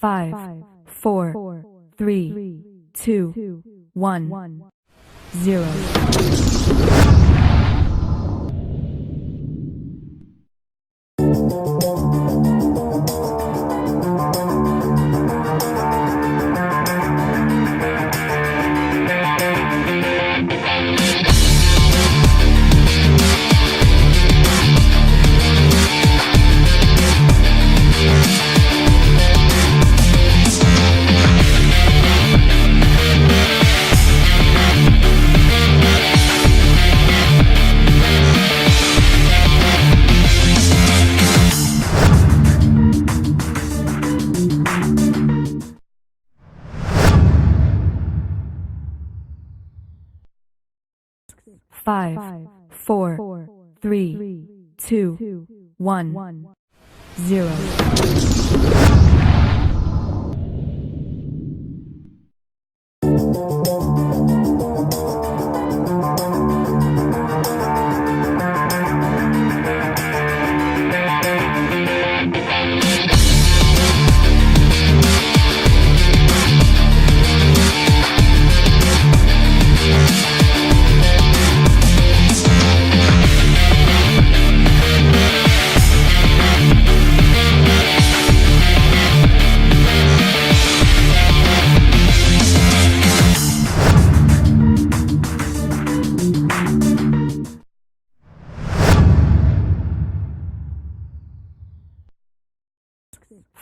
5, 4, 3, 2, 1, 0. Five, 4, 3, 2, 1, 0.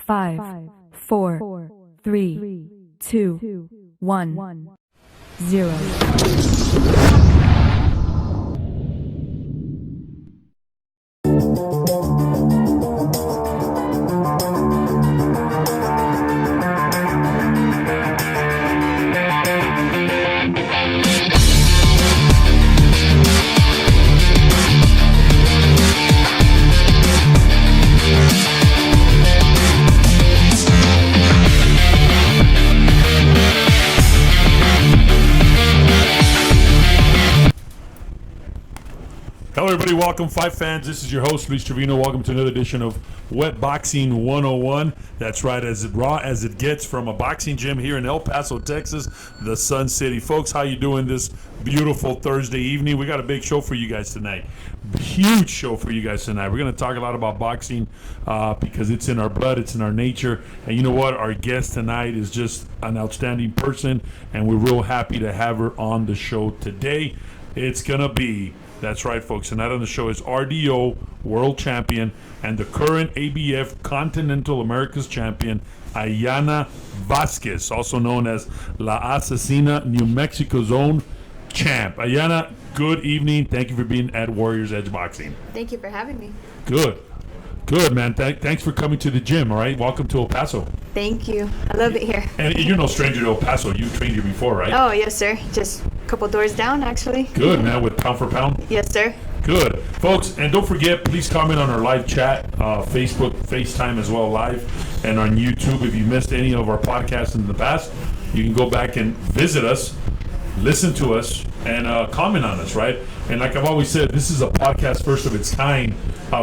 Five, 4, 3, 2, 1, 0. Hello, everybody. Welcome, Fight fans. This is your host, Luis Trevino. Welcome to another edition of Wet Boxing 101. That's right, as raw as it gets from a boxing gym here in El Paso, Texas, the Sun City. Folks, how you doing this beautiful Thursday evening? We got a big show for you guys tonight. Huge show for you guys tonight. We're going to talk a lot about boxing because it's in our blood, it's in our nature. And you know what? Our guest tonight is just an outstanding person, and we're real happy to have her on the show today. It's going to be... That's right, folks. Tonight on the show is RDO World Champion and the current ABF Continental Americas Champion, Ayanna Vasquez, also known as La Asesina New Mexico's own champ. Ayanna, good evening. Thank you for being at Warriors Edge Boxing. Thank you for having me. Good, man. Thanks for coming to the gym, all right? Welcome to El Paso. Thank you. I love it here. And you're no stranger to El Paso. You trained here before, right? Oh, yes, sir. Just a couple doors down, actually. Good, man, with pound for pound? Yes, sir. Good. Folks, and don't forget, please comment on our live chat, Facebook, FaceTime as well live, and on YouTube. If you missed any of our podcasts in the past, you can go back and visit us, listen to us, and comment on us, right? And like I've always said, this is a podcast first of its kind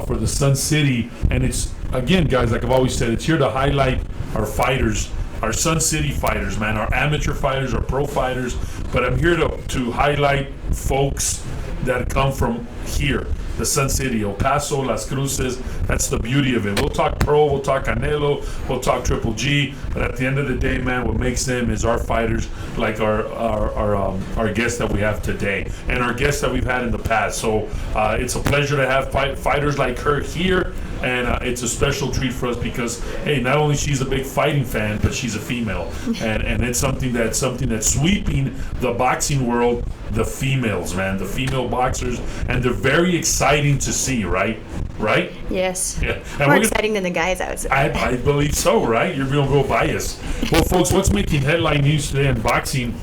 for the Sun City. And it's, again, guys, like I've always said, it's here to highlight our fighters, our Sun City fighters, man, our amateur fighters, our pro fighters. But I'm here to highlight folks that come from here, the Sun City, El Paso, Las Cruces. That's the beauty of it. We'll talk pro, we'll talk Canelo, we'll talk Triple G, but at the end of the day, man, what makes them is our fighters, like our guests that we have today, and our guests that we've had in the past. So it's a pleasure to have fighters like her here, and it's a special treat for us because, hey, not only she's a big fighting fan, but she's a female, and it's something that's sweeping the boxing world. The females, man, the female boxers, and they're very exciting to see, right? Yes. Yeah. More exciting than the guys, I would say. I believe so, right? You're real biased. Well, folks, what's making headline news today in boxing?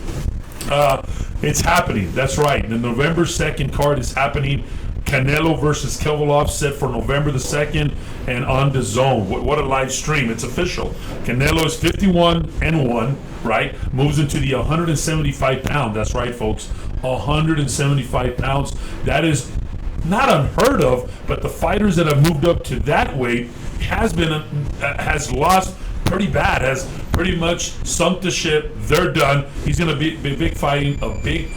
It's happening. That's right. The November 2nd card is happening. Canelo versus Kevilov set for November the 2nd and on the Zone. What a live stream. It's official. Canelo is 51-1, right? Moves into the 175 pound. That's right, folks. 175 pounds. That is not unheard of, but the fighters that have moved up to that weight has lost pretty bad. Has pretty much sunk the ship. They're done. He's going to be big fighting a big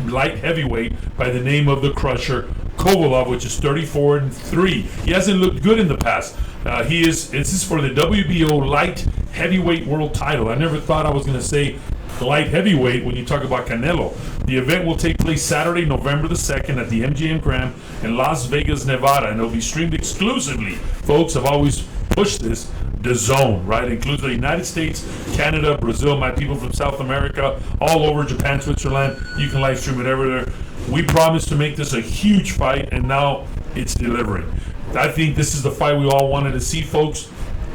light heavyweight by the name of the Crusher Kovalov, which is 34-3. He hasn't looked good in the past. This is for the WBO light heavyweight world title. I never thought I was going to say light heavyweight when you talk about Canelo. The event will take place Saturday, November the 2nd at the MGM Grand in Las Vegas, Nevada, and it'll be streamed exclusively. Folks, I've always pushed this. The Zone, right? It includes the United States, Canada, Brazil, my people from South America, all over Japan, Switzerland. You can live stream it everywhere. We promised to make this a huge fight, and now it's delivering. I think this is the fight we all wanted to see, folks.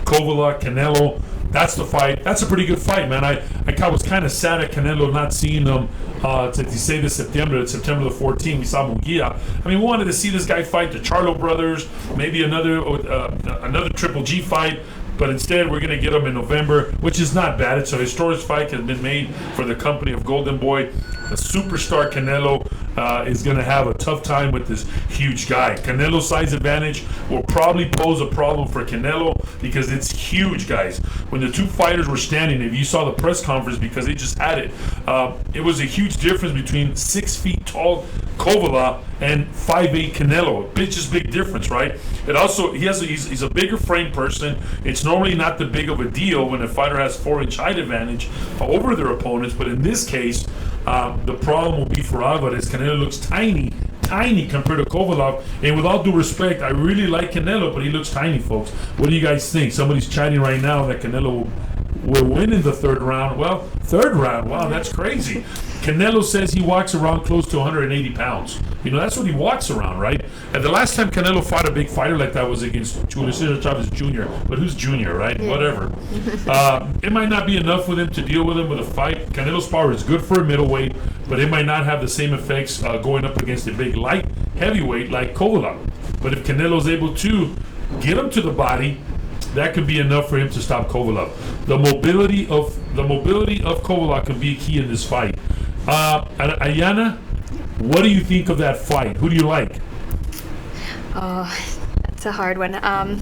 Kovalov, Canelo. That's the fight. That's a pretty good fight, man. I was kind of sad at Canelo not seeing them to say this September the 14th. We saw Munguia. I mean, we wanted to see this guy fight the Charlo brothers, maybe another Triple G fight. But instead, we're going to get him in November, which is not bad. It's a historic fight has been made for the company of Golden Boy. The superstar Canelo is going to have a tough time with this huge guy. Canelo's size advantage will probably pose a problem for Canelo because it's huge, guys. When the two fighters were standing, if you saw the press conference, because they just had it, it was a huge difference between 6 feet tall Kovalov and 5'8" Canelo. Just big difference, right? It also he's a bigger frame person. It's normally not that big of a deal when a fighter has 4-inch height advantage over their opponents, but in this case, the problem will be for Alvarez. Canelo looks tiny compared to Kovalov, and with all due respect, I really like Canelo, but he looks tiny, folks. What do you guys think? Somebody's chatting right now that Canelo will win in the third round. Well, third round, wow, that's crazy. Canelo says he walks around close to 180 pounds. You know, that's what he walks around, right? And the last time Canelo fought a big fighter like that was against Julio Cesar Chavez Jr., but who's Junior, right? Yeah. Whatever. It might not be enough with him to deal with him with a fight. Canelo's power is good for a middleweight, but it might not have the same effects going up against a big light heavyweight like Kovalov. But if Canelo's able to get him to the body, that could be enough for him to stop Kovalov. The mobility of Kovalov could be key in this fight. Ayanna, what do you think of that fight? Who do you like? Oh, that's a hard one. I'm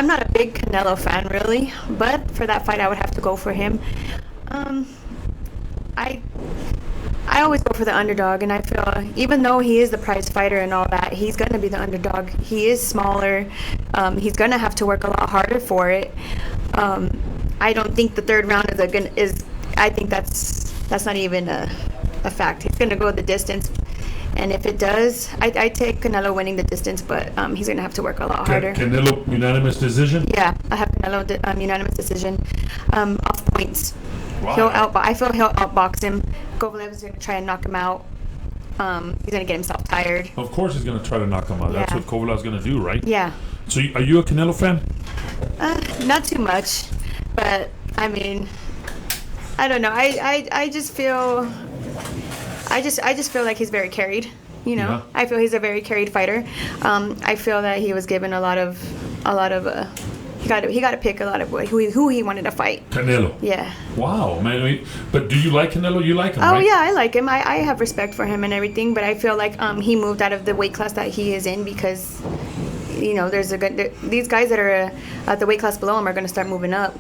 not a big Canelo fan, really, but for that fight, I would have to go for him. I always go for the underdog, and I feel even though he is the prize fighter and all that, he's going to be the underdog. He is smaller. He's going to have to work a lot harder for it. I don't think the third round is. I think that's not even a fact. He's going to go the distance, and if it does, I take Canelo winning the distance, but he's going to have to work a lot harder. Canelo unanimous decision? Yeah, I have Canelo unanimous decision off points. Wow. I feel he'll outbox him. Kovalev is going to try and knock him out. He's going to get himself tired. Of course he's going to try to knock him out. Yeah. That's what Kovalev's going to do, right? Yeah. So are you a Canelo fan? Not too much, but I mean, I don't know. I just feel like he's very carried. You know, yeah. I feel he's a very carried fighter. I feel that he was given a lot of. He got to pick a lot of who he wanted to fight. Canelo. Yeah. Wow, man. But do you like Canelo? You like him, right? Oh yeah, I like him. I have respect for him and everything. But I feel like he moved out of the weight class that he is in because, these guys that are at the weight class below him are going to start moving up.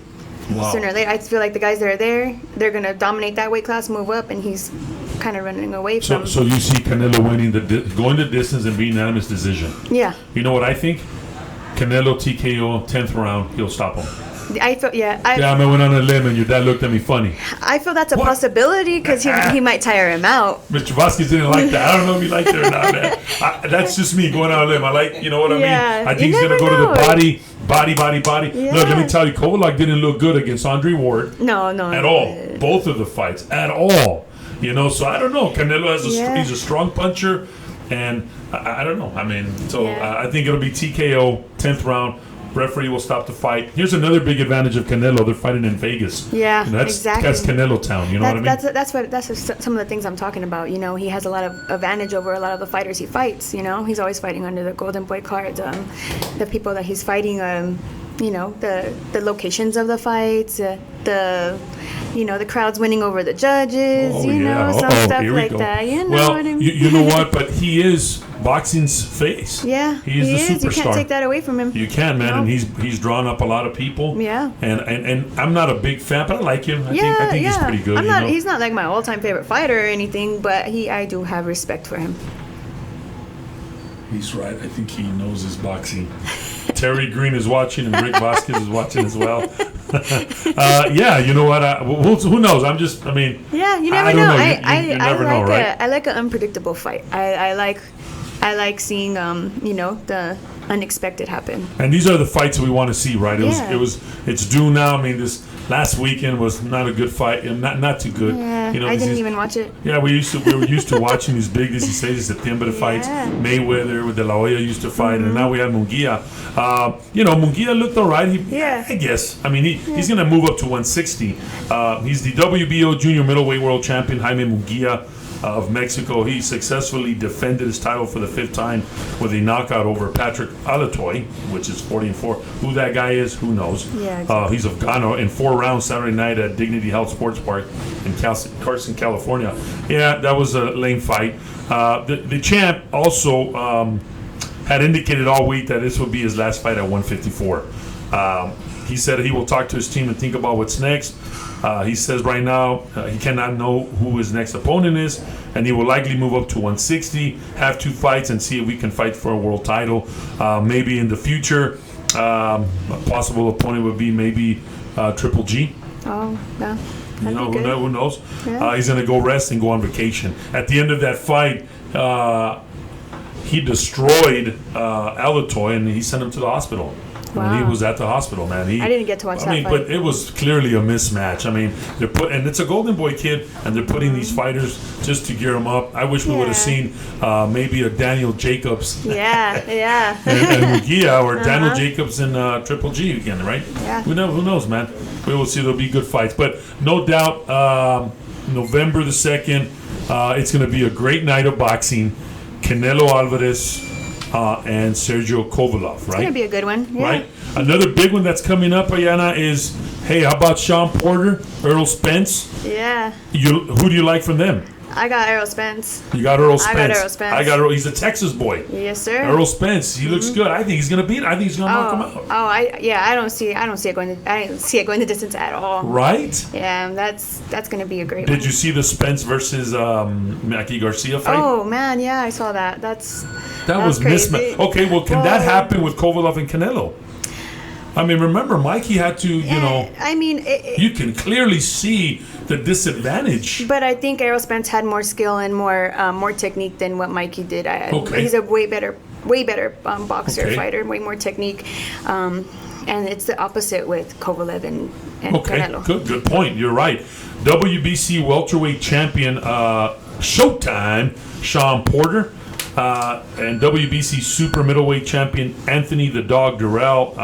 Wow. Sooner or later. I feel like the guys that are there, they're going to dominate that weight class, move up, and he's kind of running away from. So you see Canelo winning going the distance and being unanimous decision. Yeah. You know what I think? Canelo TKO 10th round, he'll stop him. I feel I went on a limb and your dad looked at me funny. I feel that's a possibility because he might tire him out. Mr. Vasquez didn't like that. I don't know if he liked it or not, man. That's just me going on a limb. I like, you know what I mean? I think he's going to go to the body. Yeah. Look, let me tell you, Kovalov didn't look good against Andre Ward. No. At all. Both of the fights. At all. So I don't know. Canelo he's a strong puncher. And I don't know. I mean, I think it'll be TKO, 10th round. Referee will stop the fight. Here's another big advantage of Canelo. They're fighting in Vegas. Yeah, exactly. That's Canelo town. You know what I mean? That's some of the things I'm talking about. He has a lot of advantage over a lot of the fighters he fights. He's always fighting under the Golden Boy card. The people that he's fighting, the locations of the fights, the the crowd's winning over the judges, Oh, some stuff here we like go. that. You know Well, what I mean? you know what? But he is boxing's face. Yeah, he is the superstar. You can't take that away from him. You can, man, No. and he's drawn up a lot of people. Yeah. And I'm not a big fan, but I like him. I think he's pretty good. He's not like my all-time favorite fighter or anything, but I do have respect for him. He's right. I think he knows his boxing. Terry Green is watching, and Rick Vasquez is watching as well. You know what? Who knows? Yeah, you never I don't know. You never know, right? I like an unpredictable fight. I like seeing the unexpected happen. And these are the fights we want to see, right? Yeah. It's due now. I mean, this last weekend was not a good fight, and not too good. Yeah, I didn't even watch it. Yeah, we were used to watching these big 16 de Septiembre fights. Mayweather with De La Hoya used to fight, and now we have Munguia. Munguia looked all right. I guess. I mean, he's going to move up to 160. He's the WBO junior middleweight world champion, Jaime Munguia of Mexico. He successfully defended his title for the 5th time with a knockout over Patrick Alatoy, which is 40-4. Who that guy is, who knows? Yeah, exactly. He's of Ghana in 4 rounds Saturday night at Dignity Health Sports Park in Carson, California. Yeah, that was a lame fight. The champ also had indicated all week that this would be his last fight at 154. He said he will talk to his team and think about what's next. He says right now he cannot know who his next opponent is, and he will likely move up to 160, have 2 fights, and see if we can fight for a world title. Maybe in the future, a possible opponent would be maybe Triple G. Oh, yeah. Who knows? Yeah. He's going to go rest and go on vacation. At the end of that fight, he destroyed Alatoy, and he sent him to the hospital. Wow. When he was at the hospital, man. I didn't get to watch that fight. But it was clearly a mismatch. I mean, and it's a Golden Boy kid, and they're putting these fighters just to gear them up. I wish we would have seen maybe a Daniel Jacobs. Yeah. and Munguia, or Daniel Jacobs and Triple G again, right? Yeah. Who knows, man? We will see. There'll be good fights. But no doubt, November the 2nd, it's going to be a great night of boxing. Canelo Alvarez and Sergio Kovalev, right? It's going to be a good one. Yeah. Right? Another big one that's coming up, Ayanna, is, hey, how about Sean Porter, Earl Spence? Yeah. Who do you like from them? I got Errol Spence. You got Earl Spence. I got Errol Spence. He's a Texas boy. Yes, sir. Earl Spence. He looks good. I think he's going to beat him. I think he's going to knock him out. I don't see it going the distance at all. Right? Yeah, that's going to be a great Did one. you see the Spence versus Mackie Garcia fight? Oh, man, yeah, I saw that. That was crazy. mismatch. Okay, well, can that happen with Kovalev and Canelo? I mean, remember, Mikey had to, you can clearly see the disadvantage. But I think Errol Spence had more skill and more technique than what Mikey did. Okay. He's a way better boxer, fighter, way more technique. And it's the opposite with Kovalev and Canelo. Good point. You're right. WBC welterweight champion, Showtime, Sean Porter. And WBC super middleweight champion Anthony the Dog Durrell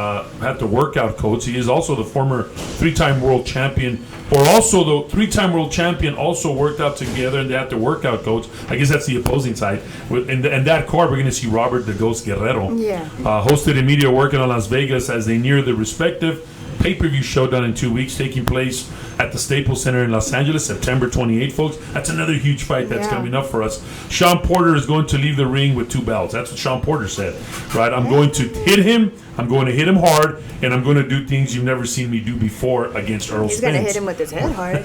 had the workout coach. He is also the former 3-time world champion, or also the 3-time world champion also worked out together, and they had the workout coach. I guess that's the opposing side. And that card, we're going to see Robert the Ghost Guerrero. Yeah. Hosted a media working on Las Vegas as they near the respective pay-per-view showdown in 2 weeks, taking place at the Staples Center in Los Angeles, September 28th, folks. That's another huge fight that's coming up for us. Sean Porter is going to leave the ring with 2 belts. That's what Sean Porter said, right? I'm going to hit him. I'm going to hit him hard, and I'm going to do things you've never seen me do before against Earl Spence. He's going to hit him with his head hard.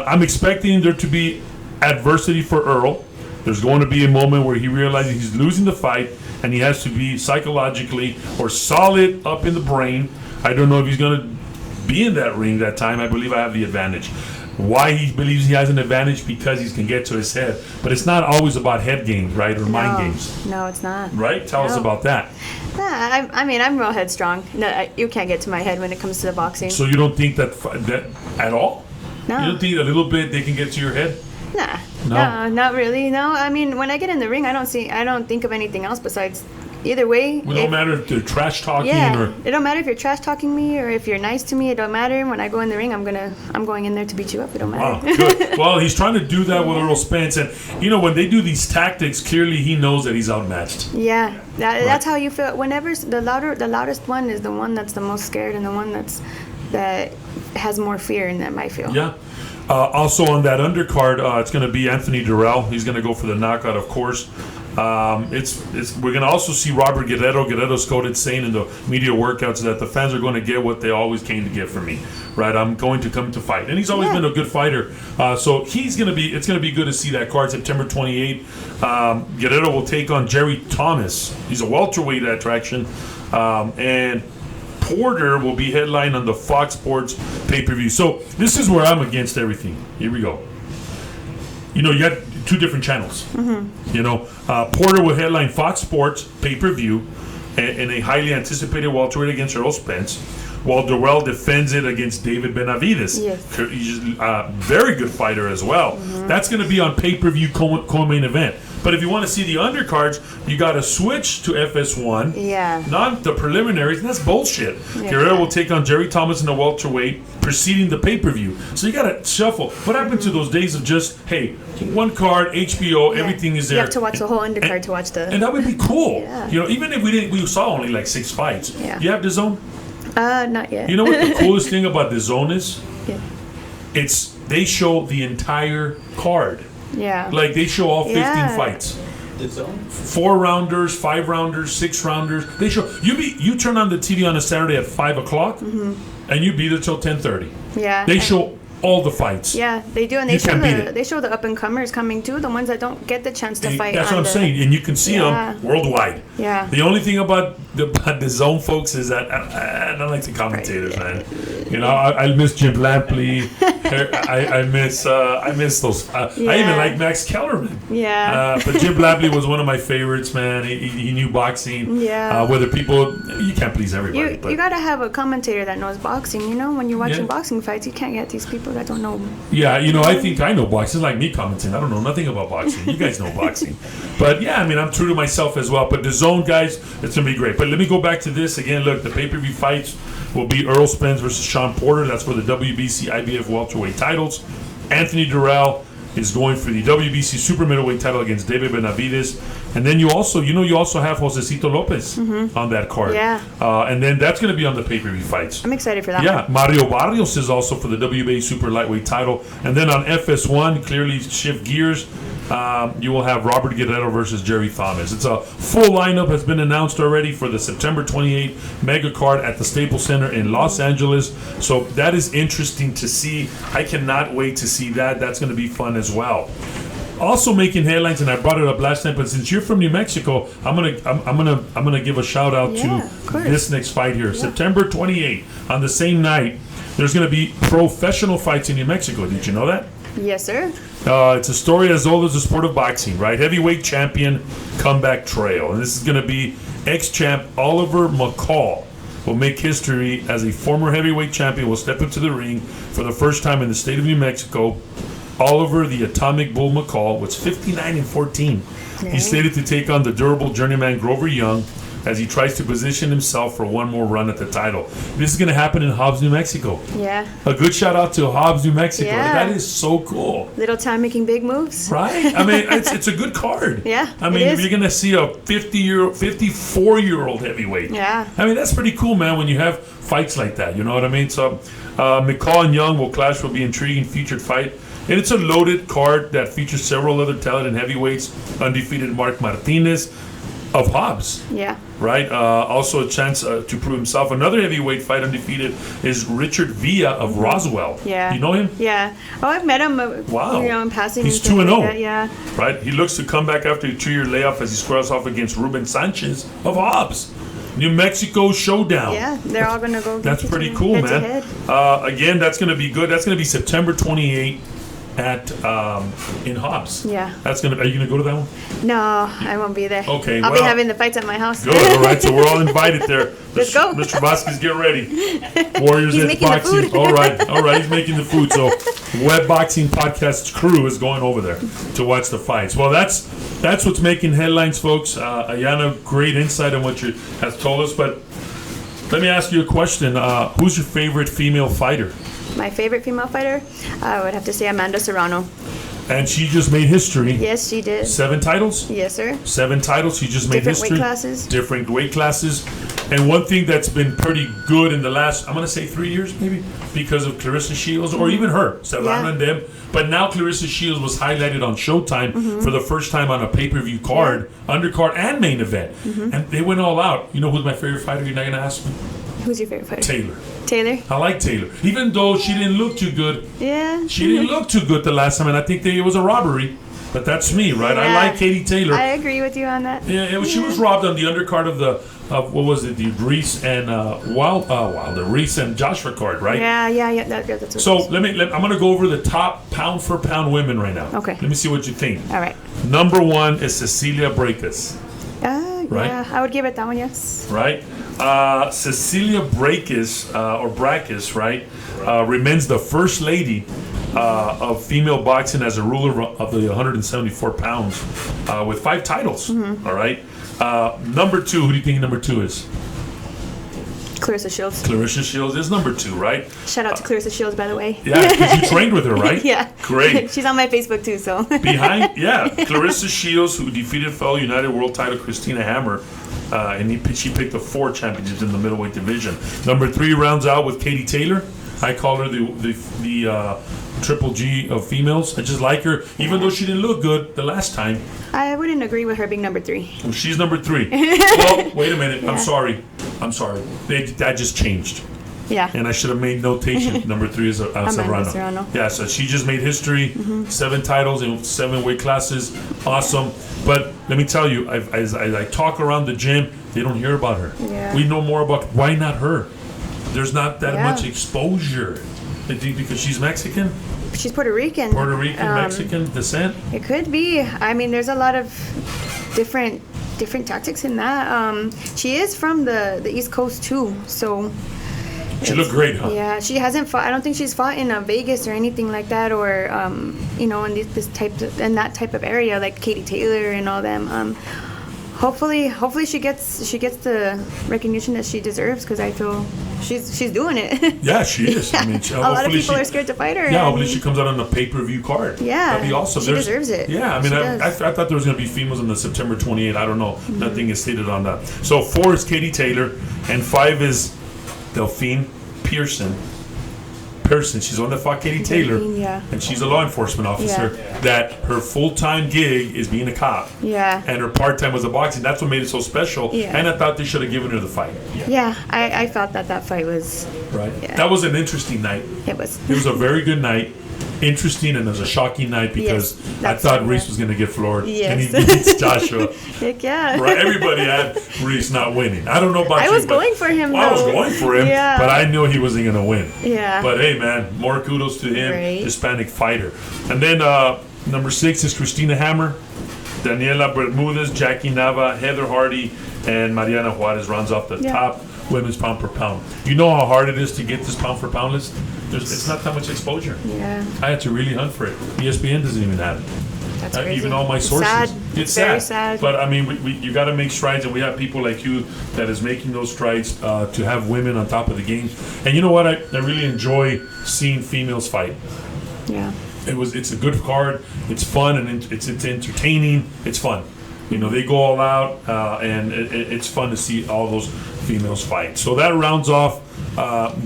I'm expecting there to be adversity for Earl. There's going to be a moment where he realizes he's losing the fight, and he has to be psychologically or solid up in the brain. I don't know if he's going to be in that ring that time. I believe I have the advantage. Why he believes he has an advantage? Because he can get to his head. But it's not always about head games, right, or mind games. No, it's not. Right? Tell us about that. Nah, I'm real headstrong. No, you can't get to my head when it comes to the boxing. So you don't think that at all? No. You don't think a little bit they can get to your head? Nah. No, not really. No, I mean, when I get in the ring, I don't think of anything else besides. Either way, it don't matter if they're trash talking or. It don't matter if you're trash talking me or if you're nice to me. It don't matter. When I go in the ring, I'm going in there to beat you up. It don't matter. Wow, good. Well, he's trying to do that with Earl Spence, and when they do these tactics, clearly he knows that he's outmatched. Yeah, that's how you feel. Whenever the loudest one is the one that's the most scared and the one that has more fear in them, I feel. Yeah. Also on that undercard, it's going to be Anthony Durrell. He's going to go for the knockout, of course. We're going to also see Robert Guerrero. Guerrero's quoted saying in the media workouts that the fans are going to get what they always came to get from me, right? I'm going to come to fight, and he's always been a good fighter. So it's going to be good to see that card September 28th. Guerrero will take on Jerry Thomas. He's a welterweight attraction, and Porter will be headline on the Fox Sports pay-per-view. So this is where I'm against everything. Here we go. You got two different channels. Porter will headline Fox Sports pay-per-view in a highly anticipated welterweight against Earl Spence, while Durrell defends it against David Benavidez. Yes. He's a very good fighter as well. That's going to be on pay-per-view co-main event. But if you want to see the undercards, you got to switch to FS1. Yeah. Not the preliminaries. That's bullshit. Yeah. Guerrero will take on Jerry Thomas in the welterweight, preceding the pay-per-view. So you got to shuffle. What happened to those days of just, hey, one card, HBO, everything is there. You have to watch the whole undercard to watch the... And that would be cool. Yeah. Even if we saw only like 6 fights. Yeah. You have DAZN? Not yet. You know what the coolest thing about DAZN is? Yeah. They show the entire card. Yeah. Like they show all 15 fights. 4-rounders, 5-rounders, 6-rounders. They show you turn on the TV on a Saturday at 5 o'clock, and you be there till 10:30. Yeah. They show all the fights. Yeah, they do, and they show the up and comers coming too, the ones that don't get the chance to fight. That's what I'm saying, and you can see them worldwide. Yeah. The only thing about the zone folks is that I don't like the commentators, man. I miss Jim Lampley. I miss those. I even like Max Kellerman. Yeah. But Jim Lampley was one of my favorites, man. He knew boxing. Yeah. Whether people, you can't please everybody. You gotta have a commentator that knows boxing. When you're watching boxing fights, you can't get these people that don't know. Yeah, I think I know boxing. It's like me commenting. I don't know nothing about boxing. You guys know boxing. But yeah, I'm true to myself as well. But DAZN, guys, it's going to be great. But let me go back to this again. Look, the pay-per-view fights will be Earl Spence versus Sean Porter. That's for the WBC IBF welterweight titles. Anthony Durrell is going for the WBC super middleweight title against David Benavidez. And then you also have Josecito Lopez on that card. Yeah. And then that's going to be on the pay-per-view fights. I'm excited for that. Yeah, Mario Barrios is also for the WBA super lightweight title. And then on FS1, clearly shift gears. You will have Robert Guerrero versus Jerry Thomas. It's a full lineup has been announced already for the September 28th mega card at the Staples Center in Los Angeles. So that is interesting to see. I cannot wait to see that. That's going to be fun as well. Also making headlines, and I brought it up last time, but since you're from New Mexico, I'm gonna give a shout out to this next fight here, September 28th. On the same night, there's gonna be professional fights in New Mexico. Did you know that? Yes, sir. It's a story as old as the sport of boxing, right? Heavyweight champion comeback trail, and this is gonna be ex-champ Oliver McCall will make history as a former heavyweight champion. Will step into the ring for the first time in the state of New Mexico. Oliver, the Atomic Bull McCall, was 59-14. He's slated to take on the durable journeyman Grover Young as he tries to position himself for one more run at the title. This is going to happen in Hobbs, New Mexico. Yeah. A good shout out to Hobbs, New Mexico. Yeah. That is so cool. Little time making big moves. Right? It's a good card. Yeah. You're going to see a 54-year-old heavyweight. Yeah. That's pretty cool, man, when you have fights like that. You know what I mean? So McCall and Young will clash for the intriguing featured fight. And it's a loaded card that features several other talented heavyweights. Undefeated Mark Martinez of Hobbs. Yeah. Right? Also a chance to prove himself. Another heavyweight fight undefeated is Richard Villa of Roswell. Yeah. You know him? Yeah. Oh, I've met him. Wow. In passing. He's 2-0. Yeah. Right? He looks to come back after a 2-year layoff as he squares off against Ruben Sanchez of Hobbs. New Mexico showdown. Yeah, they're all going to go. That's pretty cool, man. Again, that's going to be good. That's going to be September 28th. In Hobbs. Yeah. Are you gonna go to that one? No, I won't be there. Okay. I'll be having the fights at my house. Good. All right. So we're all invited there. Let's go. Mr. Vasquez, get ready. Warriors He's Edge making Boxing. the food. All right. He's making the food. So Web Boxing Podcast's crew is going over there to watch the fights. Well, that's what's making headlines, folks. Ayanna, great insight on what you have told us. But let me ask you a question. Who's your favorite female fighter? My favorite female fighter, I would have to say Amanda Serrano. And she just made history. Yes, she did. 7 titles? Yes, sir. 7 titles. She just made Different history. weight classes. Different weight classes. And one thing that's been pretty good in the last, I'm going to say 3 years maybe, because of Clarissa Shields, or even her, Savannah and them. But now Clarissa Shields was highlighted on Showtime for the first time on a pay-per-view card, undercard, and main event. And they went all out. You know who's my favorite fighter? You're not going to ask me? Who's your favorite fighter? Taylor. Taylor? I like Taylor. Even though she didn't look too good. Yeah. She didn't look too good the last time, and I think it was a robbery. But that's me, right? I like Katie Taylor. I agree with you on that. Yeah, she was robbed on the undercard of the what was it? The Reese and the Reese and Joshua card, right? Yeah. That's what So I'm gonna go over the top pound for pound women right now. Okay. Let me see what you think. All right. Number 1 is Cecilia Brækhus. Right? Yeah, I would give it that one, yes. Right? Cecilia Brækhus, or Brækhus, right, remains the first lady of female boxing as a ruler of the 174 pounds with 5 titles. All right? Number 2, who do you think number 2 is? Clarissa Shields. Clarissa Shields is number 2, right? Shout out to Clarissa Shields, by the way. Yeah, because you trained with her, right? Yeah. Great. She's on my Facebook too, so. Clarissa Shields, who defeated fellow United World title Christina Hammer, and she picked the 4 championships in the middleweight division. Number 3 rounds out with Katie Taylor. I call her the Triple G of females. I just like her, even though she didn't look good the last time. I wouldn't agree with her being number 3. Well, she's number 3. Well, wait a minute. I'm sorry. That just changed. Yeah. And I should have made notation. Number 3 is Serrano. Yeah, so she just made history. 7 titles in 7 weight classes. Awesome. But let me tell you, as I talk around the gym, they don't hear about her. Yeah. We know more about, why not her? There's not that much exposure. I think because she's Mexican? She's Puerto Rican. Puerto Rican, Mexican descent? It could be. I mean, there's a lot of different tactics in that. She is from the East Coast too, so. She looked great, huh? Yeah, she hasn't fought. I don't think she's fought in Vegas or anything like that, or in in that type of area like Katie Taylor and all them. Hopefully she gets the recognition that she deserves, because I feel she's doing it. Yeah, she is. Yeah. I mean, a lot of people are scared to fight her. Yeah, hopefully she comes out on a pay-per-view card. Yeah, that'd be awesome. She deserves it. Yeah, I mean, I thought there was going to be females on the September 28th. I don't know. Nothing is stated on that. So 4 is Katie Taylor, and 5 is Delphine Pearson. She's on the fought Katie Taylor, and she's a law enforcement officer. That her full-time gig is being a cop, and her part-time was a boxing. That's what made it so special. And I thought they should have given her the fight. I felt that fight was right. That was an interesting night. It was a very good night. Interesting, and it was a shocking night because I thought Reese was going to get floored, and he beats Joshua. Heck yeah! Right? Everybody had Reese not winning. I don't know about you. I was going for him. I was going for him, but I knew he wasn't going to win. Yeah. But hey, man, more kudos to him, Hispanic fighter. And then number 6 is Christina Hammer, Daniela Bermudez, Jackie Nava, Heather Hardy, and Mariana Juarez rounds off the top women's pound per pound. You know how hard it is to get this pound for pound list? It's not that much exposure. Yeah. I had to really hunt for it. ESPN doesn't even have it. That's crazy. Even all my sources. It's very sad. But I mean, you got to make strides, and we have people like you that is making those strides to have women on top of the game. And you know what? I really enjoy seeing females fight. Yeah. It's a good card. It's fun, and it's entertaining. It's fun. You know, they go all out, and it's fun to see all those females fight. So that rounds off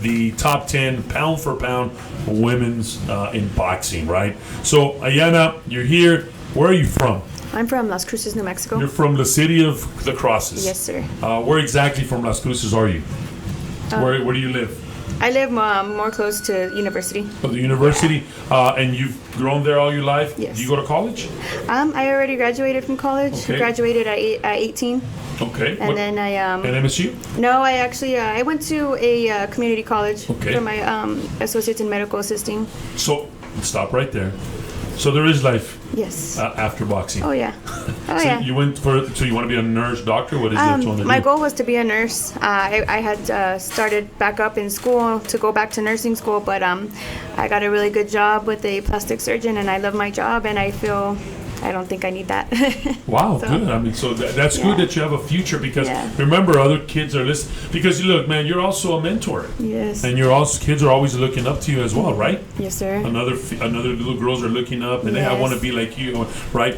the top 10 pound for pound women's in boxing, right? So, Ayanna, you're here. Where are you from? I'm from Las Cruces, New Mexico. You're from the city of the Crosses. Yes, sir. Where exactly from Las Cruces are you? Where do you live? I live more close to university. Oh, the university? And you've grown there all your life? Yes. Do you go to college? I already graduated from college. Okay. Graduated at 18. Okay. And then I At MSU? No, I actually I went to a community college for my associates in medical assisting. So stop right there. So there is life. Yes. After boxing. Oh yeah. Oh so yeah. you went for. So you want to be a nurse, doctor? What is that you want to do? My goal was to be a nurse. I had started back up in school to go back to nursing school, but I got a really good job with a plastic surgeon, and I love my job, and I feel I don't think I need that. Wow, So, good. I mean, so that's good that you have a future because Yeah. remember, other kids are listening. Because look, man, you're also a mentor, Yes. and kids are always looking up to you as well, right? Yes, sir. Another little girls are looking up, and I want to Yes. be like you, right?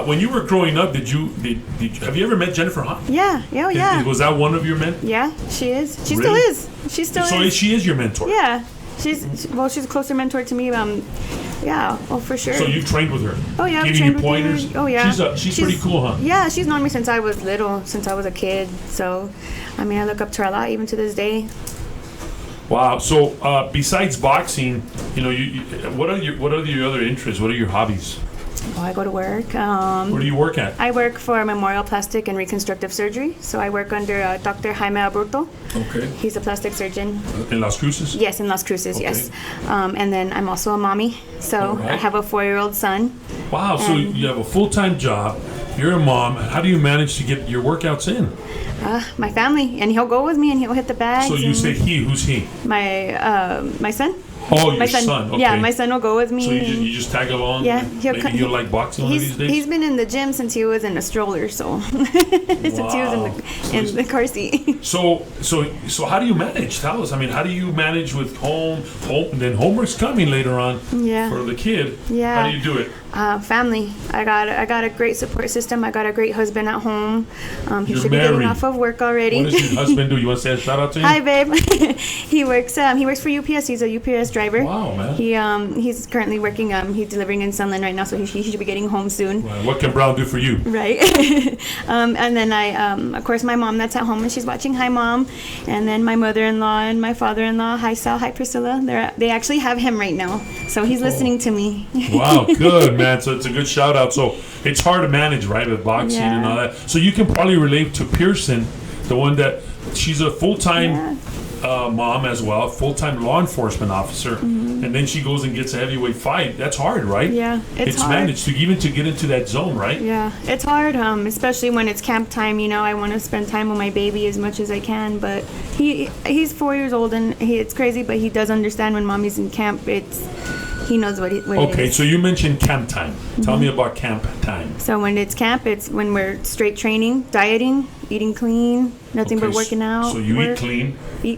When you were growing up, did you have you ever met Jennifer Hahn? Yeah. Oh, yeah. Was that one of your men? Yeah, she is. She Really? still is. She still So is. she is your mentor. Yeah. She's a closer mentor to me. Yeah. Oh, for sure. So you've trained with her. Oh yeah, I've Giving trained you with pointers. her. Oh yeah. She's pretty cool, huh? Yeah, she's known me since I was little, since I was a kid. So, I mean, I look up to her a lot, even to this day. Wow. So besides boxing, what are your other interests? What are your hobbies? Oh, I go to work. Where do you work at? I work for Memorial Plastic and Reconstructive Surgery. So I work under Dr. Jaime Aburto. Okay. He's a plastic surgeon. In Las Cruces? Yes, in Las Cruces, Okay. yes. And then I'm also a mommy. So All right. I have a 4-year-old son. Wow. So you have a full-time job. You're a mom. How do you manage to get your workouts in? My family. And he'll go with me and he'll hit the bags. So you and say he. Who's he? my son. Oh, your My son. Okay. Yeah, my son will go with me. So you just tag along? Yeah, Maybe you'll like boxing one of these days? He's been in the gym since he was in a stroller, so since he was in the car seat. So how do you manage? Tell us. I mean, how do you manage with home, and then homework's coming later on Yeah. for the kid? Yeah. How do you do it? Family. I got a great support system. I got a great husband at home. He You're should be getting married. off of work already. What does your husband do? You want to say a shout out to him? Hi, babe. He works for UPS. He's a UPS driver. Wow, man. He's currently working. He's delivering in Sunland right now, so he should be getting home soon. Right. What can Brown do for you? Right. And then of course, my mom that's at home and she's watching. Hi, Mom. And then my mother-in-law and my father-in-law. Hi, Sal. Hi, Priscilla. They actually have him right now, so he's listening to me. Wow, good, man. So it's a good shout out. So it's hard to manage, right, with boxing and all that. So you can probably relate to Pearson, the one that she's a full-time mom as well, full-time law enforcement officer, and then she goes and gets a heavyweight fight. That's hard, right? Yeah, it's hard. managed to get into that zone, right? Yeah, it's hard, especially when it's camp time. I want to spend time with my baby as much as I can, but he's 4 years old and it's crazy, but he does understand when mommy's in camp. He knows what it is. Okay, so you mentioned camp time. Tell me about camp time. So when it's camp, it's when we're straight training, dieting, eating clean, nothing but working out. So you eat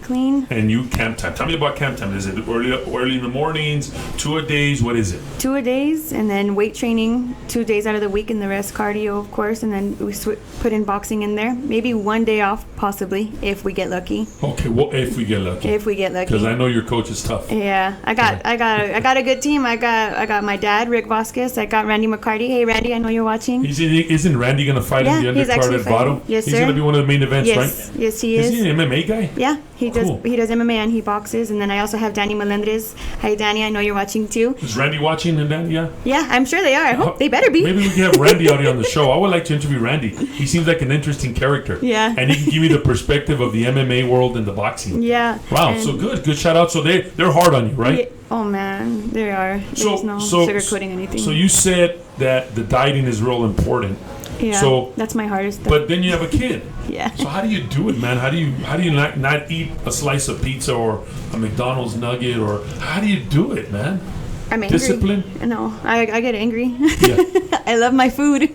clean. and you camp time. Tell me about camp time. Is it early in the mornings, 2-a-days? What is it? 2-a-days, and then weight training 2 days out of the week, and the rest cardio, of course. And then we put in boxing in there. Maybe 1 day off, possibly, if we get lucky. Okay, well, if we get lucky. If we get lucky. Because I know your coach is tough. Yeah, I got a good team. I got my dad, Rick Vasquez. I got Randy McCarty. Hey, Randy, I know you're watching. Isn't Randy going to fight in the he's undercard actually at bottom? fighting. Yes, He's sir. going to be one of the main events, Yes, right? yes, he is. Is he an MMA guy? Yeah, he Cool. does MMA and he boxes. And then I also have Danny Melendrez. Hi, Danny, I know you're watching too. Is Randy watching and then, yeah? Yeah, I'm sure they are. I hope they better be. Maybe we can have Randy out here on the show. I would like to interview Randy. He seems like an interesting character. Yeah. And he can give me the perspective of the MMA world and the boxing. Yeah. Wow, and so good shout out. So they're hard on you, right? Yeah, oh man, they are. There's no sugarcoating anything. So you said that the dieting is real important. Yeah, so that's my hardest. But then you have a kid. Yeah. So how do you do it, man? How do you not eat a slice of pizza or a McDonald's nugget, or how do you do it, man? I'm angry. Discipline? No, I get angry. Yeah. I love my food,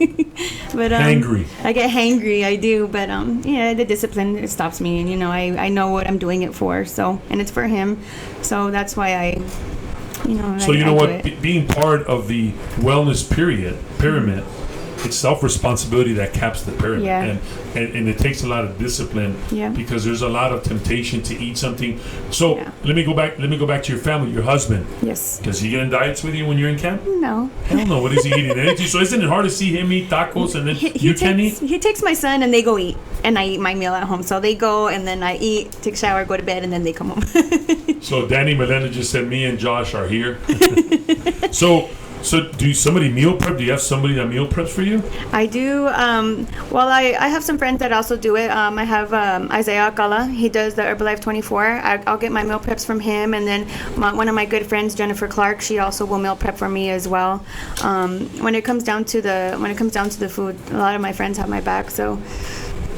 but Hangry. I get hangry. I do, but the discipline, it stops me, and I know what I'm doing it for. So, and it's for him, so that's why I. So you know what? Being part of the wellness pyramid, it's self-responsibility that caps the pyramid. Yeah. And it takes a lot of discipline. Yeah. Because there's a lot of temptation to eat something. So Yeah. let me go back to your family, your husband. Yes. Does he get in diets with you when you're in camp? No. Hell no. What is he eating? Anything? So isn't it hard to see him eat tacos and then you can't eat? He takes my son and they go eat, and I eat my meal at home. So they go and then I eat, take a shower, go to bed, and then they come home. So Danny Melendez just said me and Josh are here. So do somebody meal prep? Do you have somebody that meal preps for you? I do. Well, I have some friends that also do it. I have Isaiah Alcala. He does the Herbalife 24. I'll get my meal preps from him, and then one of my good friends, Jennifer Clark, she also will meal prep for me as well. When it comes down to the food, a lot of my friends have my back, so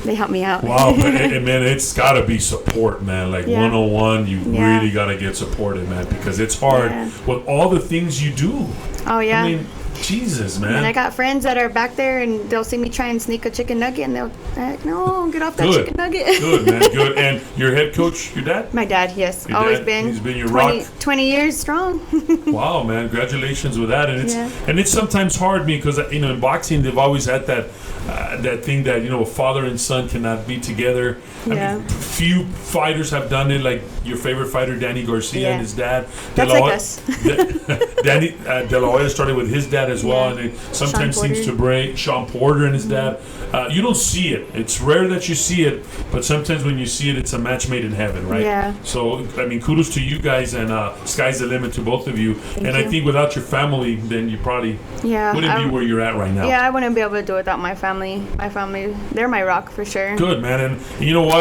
they help me out. Wow, man, it's got to be support, man. Like 101, you really got to get supported, man, because it's hard with all the things you do. Oh, yeah. I mean, Jesus, man. And I got friends that are back there, and they'll see me try and sneak a chicken nugget, and they'll like, no, get off that chicken nugget. Good, man. Good. And your head coach, your dad? My dad, yes. Your always dad, been. He's been your 20, rock. 20 years strong. Wow, man. Congratulations with that. And it's sometimes hard because, in boxing, they've always had that thing that, a father and son cannot be together. Yeah. I mean, few fighters have done it, like your favorite fighter, Danny Garcia, and his dad. That's like us. Danny De La Hoya started with his dad as well, and it sometimes seems to break. Sean Porter and his dad. You don't see it. It's rare that you see it, but sometimes when you see it, it's a match made in heaven, right? Yeah. So, kudos to you guys, and sky's the limit to both of you. Thank you. I think without your family, then you probably wouldn't be where you're at right now. Yeah, I wouldn't be able to do it without my family. My family, they're my rock for sure. Good, man. And you know what?